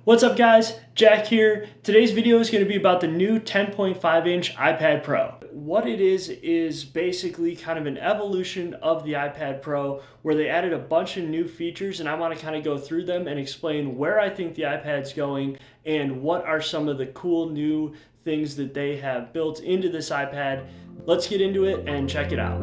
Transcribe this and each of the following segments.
What's up guys, Jack here. Today's video is going to be about the new 10.5 inch iPad Pro. What it is basically kind of an evolution of the iPad Pro where they added a bunch of new features, and I want to kind of go through them and explain where I think the iPad's going and what are some of the cool new things that they have built into this iPad. Let's get into it and check it out.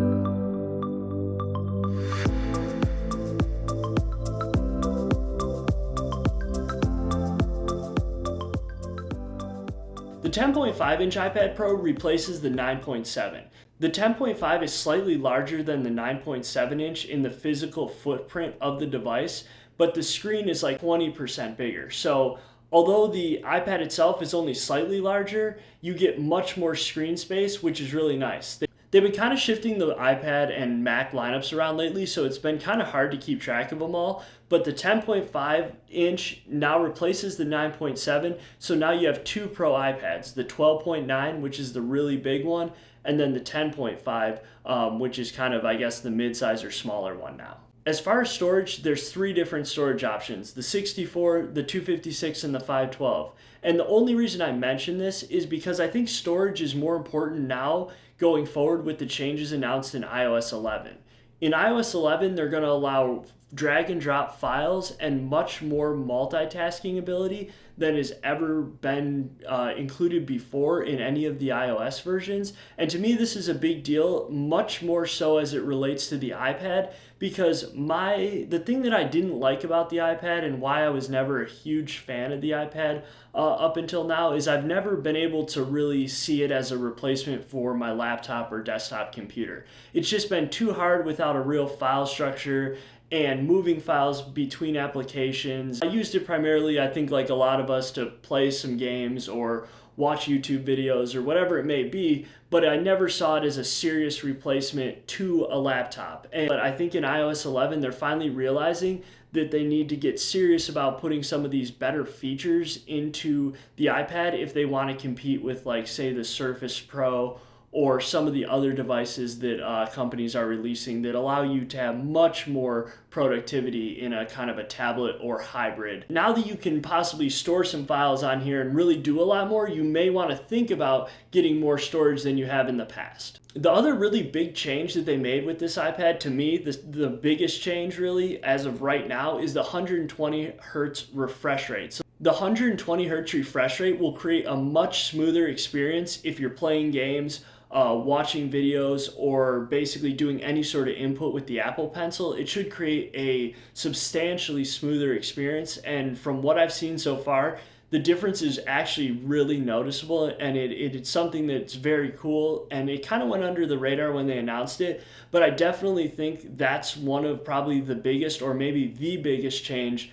The 10.5 inch iPad Pro replaces the 9.7. The 10.5 is slightly larger than the 9.7 inch in the physical footprint of the device, but the screen is like 20% bigger. So although the iPad itself is only slightly larger, you get much more screen space, which is really nice. They've been kind of shifting the iPad and Mac lineups around lately, so it's been kind of hard to keep track of them all. But the 10.5 inch now replaces the 9.7, so now you have two Pro iPads, the 12.9, which is the really big one, and then the 10.5, which is kind of, I guess, the mid-size or smaller one now. As far as storage, there's three different storage options: the 64, the 256, and the 512. And the only reason I mention this is because I think storage is more important now going forward with the changes announced in iOS 11. In iOS 11, they're going to allow drag and drop files and much more multitasking ability than has ever been included before in any of the iOS versions. And to me, this is a big deal, much more so as it relates to the iPad, because the thing that I didn't like about the iPad and why I was never a huge fan of the iPad up until now is I've never been able to really see it as a replacement for my laptop or desktop computer. It's just been too hard without a real file structure and moving files between applications. I used it primarily, I think like a lot of us, to play some games or watch YouTube videos or whatever it may be, but I never saw it as a serious replacement to a laptop. But I think in iOS 11, they're finally realizing that they need to get serious about putting some of these better features into the iPad if they want to compete with, like, say, the Surface Pro or some of the other devices that companies are releasing that allow you to have much more productivity in a kind of a tablet or hybrid. Now that you can possibly store some files on here and really do a lot more, you may want to think about getting more storage than you have in the past. The other really big change that they made with this iPad, to me, the biggest change really as of right now, is the 120 hertz refresh rate. So the 120 hertz refresh rate will create a much smoother experience if you're playing games, watching videos, or basically doing any sort of input with the Apple Pencil. It should create a substantially smoother experience, and from what I've seen so far, the difference is actually really noticeable, and it's something that's very cool, and it kind of went under the radar when they announced it, but I definitely think that's one of probably the biggest, or maybe the biggest change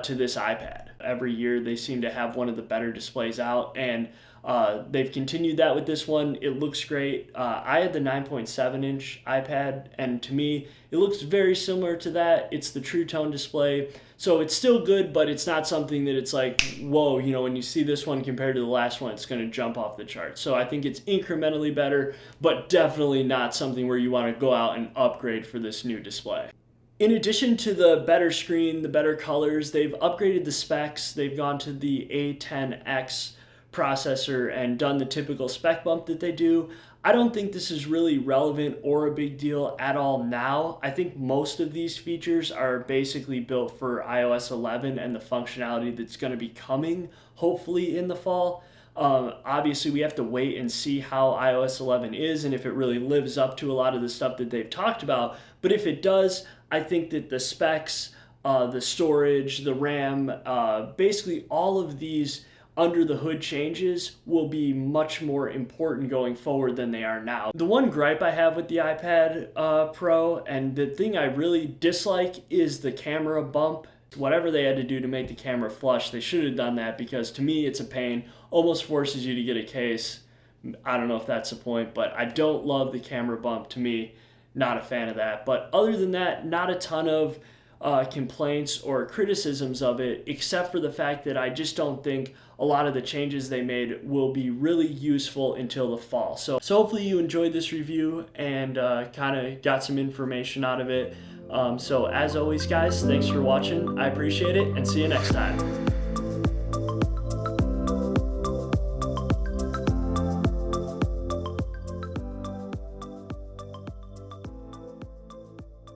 to this iPad. Every year they seem to have one of the better displays out, and they've continued that with this one. It looks great. I had the 9.7 inch iPad, and to me, it looks very similar to that. It's the True Tone display, so it's still good, but it's not something that it's like, whoa, when you see this one compared to the last one, it's going to jump off the charts. So I think it's incrementally better, but definitely not something where you want to go out and upgrade for this new display. In addition to the better screen, the better colors, they've upgraded the specs. They've gone to the A10X processor and done the typical spec bump that they do. I don't think this is really relevant or a big deal at all now. I think most of these features are basically built for iOS 11 and the functionality that's going to be coming, hopefully, in the fall. Obviously, we have to wait and see how iOS 11 is and if it really lives up to a lot of the stuff that they've talked about. But if it does, I think that the specs, the storage, the RAM, basically all of these under the hood changes will be much more important going forward than they are now. The one gripe I have with the iPad Pro, and the thing I really dislike, is the camera bump. Whatever they had to do to make the camera flush, they should have done that, because to me it's a pain. Almost forces you to get a case. I don't know if that's the point, but I don't love the camera bump. To me, not a fan of that. But other than that, not a ton of complaints or criticisms of it, except for the fact that I just don't think a lot of the changes they made will be really useful until the fall. So hopefully you enjoyed this review and kind of got some information out of it. So as always, guys, thanks for watching. I appreciate it, and see you next time.